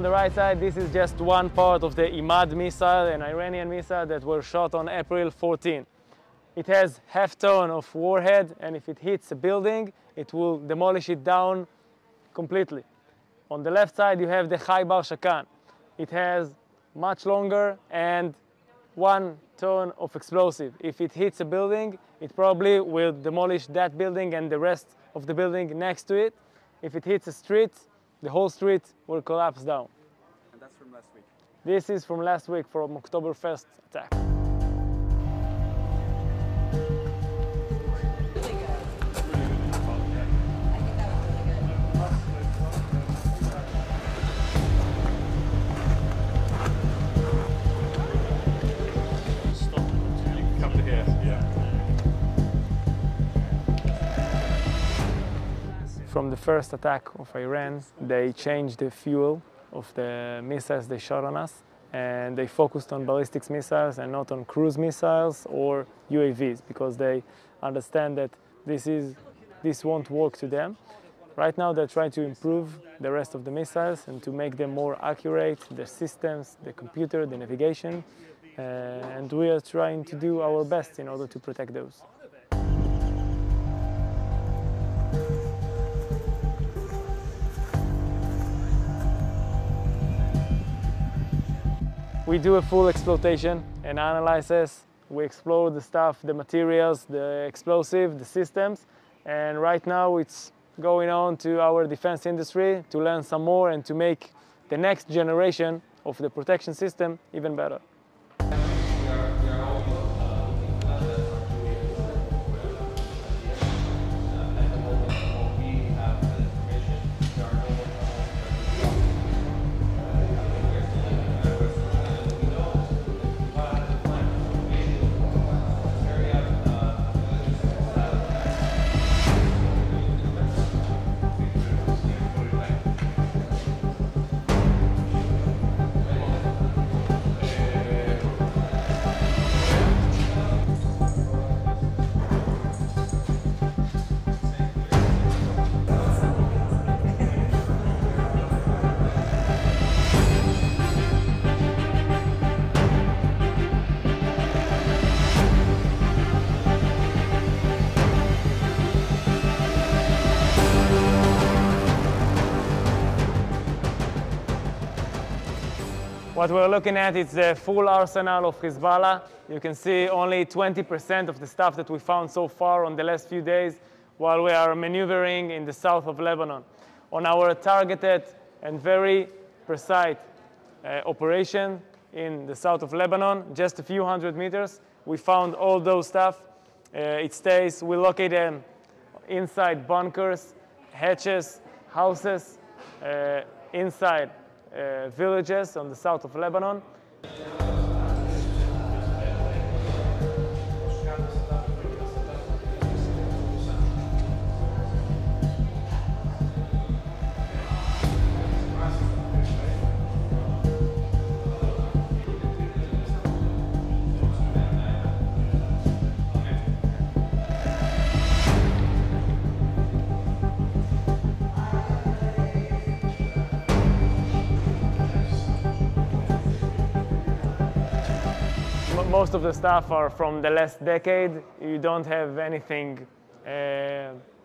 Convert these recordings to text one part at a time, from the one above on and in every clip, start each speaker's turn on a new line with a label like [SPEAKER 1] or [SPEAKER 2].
[SPEAKER 1] the right side, this is just one part of the Imad missile, an Iranian missile that was shot on April 14. It has half-ton of warhead, and if it hits a building, it will demolish it down completely. On the left side, you have the Khaybar Shakan. It has much longer and 1 ton of explosive. If it hits a building, it probably will demolish that building and the rest of the building next to it. If it hits a street, the whole street will collapse down.
[SPEAKER 2] And that's from last week?
[SPEAKER 1] This is from last week, from October 1st attack. From the first attack of Iran, they changed the fuel of the missiles they shot on us, and they focused on ballistic missiles and not on cruise missiles or UAVs, because they understand that this won't work to them. Right now they're trying to improve the rest of the missiles and to make them more accurate, the systems, the computer, the navigation, and we are trying to do our best in order to protect those. We do a full exploitation and analysis. We explore the stuff, the materials, the explosive, the systems, and right now it's going on to our defense industry to learn some more and to make the next generation of the protection system even better. What we're looking at is the full arsenal of Hezbollah. You can see only 20% of the stuff that we found so far on the last few days while we are maneuvering in the south of Lebanon. On our targeted and very precise operation in the south of Lebanon, just a few hundred meters, we found all those stuff. We locate them inside bunkers, hatches, houses, inside villages on the south of Lebanon. Most of the stuff are from the last decade. You don't have anything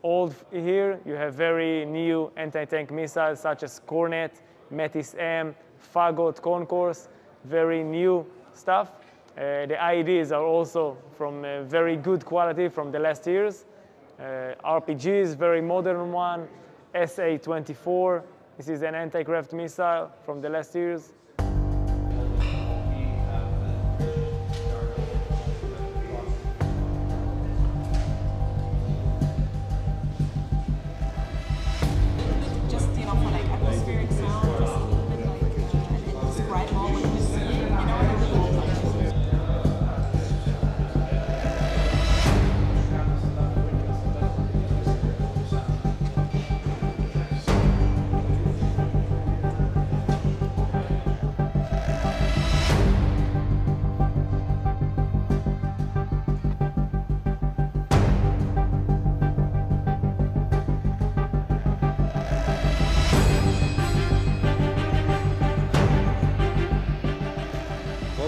[SPEAKER 1] old here. You have very new anti-tank missiles such as Kornet, Metis M, Fagot, Concourse, very new stuff. The IEDs are also from very good quality from the last years. RPGs, very modern one. SA-24, this is an anti-craft missile from the last years.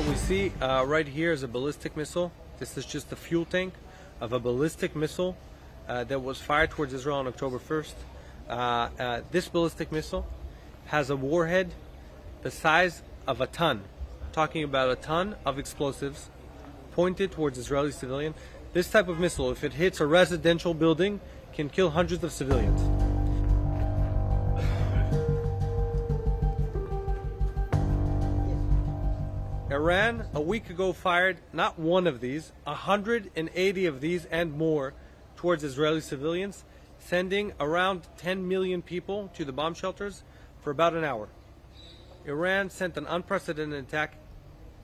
[SPEAKER 2] What we see right here is a ballistic missile. This is just the fuel tank of a ballistic missile that was fired towards Israel on October 1st. This ballistic missile has a warhead the size of a ton. I'm talking about a ton of explosives pointed towards Israeli civilians. This type of missile, if it hits a residential building, can kill hundreds of civilians. Iran, a week ago, fired not one of these, 180 of these and more towards Israeli civilians, sending around 10 million people to the bomb shelters for about an hour. Iran sent an unprecedented attack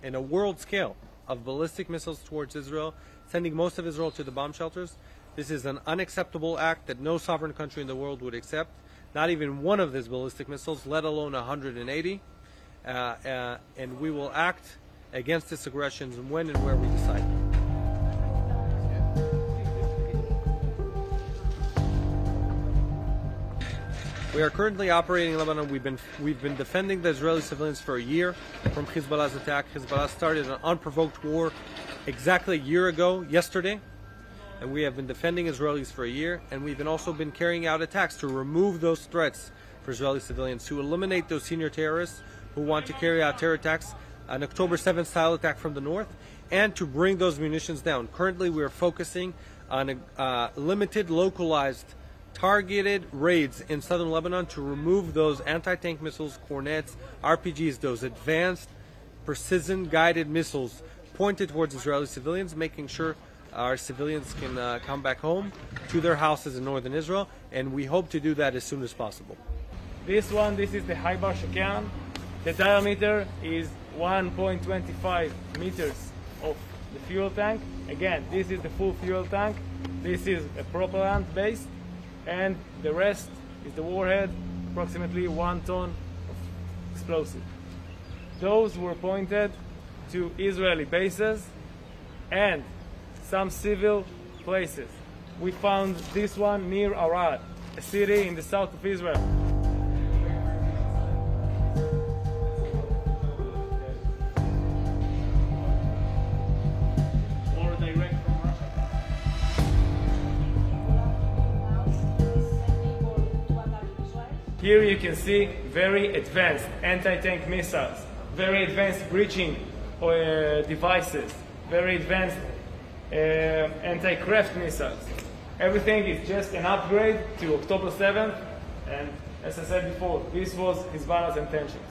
[SPEAKER 2] in a world scale of ballistic missiles towards Israel, sending most of Israel to the bomb shelters. This is an unacceptable act that no sovereign country in the world would accept, not even one of these ballistic missiles, let alone 180. And we will act against this aggression when and where we decide. We are currently operating in Lebanon. We've been defending the Israeli civilians for a year from Hezbollah's attack. Hezbollah started an unprovoked war exactly a year ago, yesterday, and we have been defending Israelis for a year, and we've also been carrying out attacks to remove those threats for Israeli civilians, to eliminate those senior terrorists who want to carry out terror attacks, an October 7th style attack from the north, and to bring those munitions down. Currently, we are focusing on limited, localized, targeted raids in southern Lebanon to remove those anti-tank missiles, cornets, RPGs, those advanced precision-guided missiles pointed towards Israeli civilians, making sure our civilians can come back home to their houses in northern Israel, and we hope to do that as soon as possible.
[SPEAKER 1] This is the Haibar Shakan. The diameter is 1.25 meters of the fuel tank. Again, this is the full fuel tank. This is a propellant base, and the rest is the warhead, approximately 1 ton of explosive. Those were pointed to Israeli bases and some civil places. We found this one near Arad, a city in the south of Israel. More direct from Russia. Here you can see very advanced anti-tank missiles, very advanced breaching devices, very advanced anti-craft missiles. Everything is just an upgrade to October 7th, and as I said before, this was Hezbollah's intentions.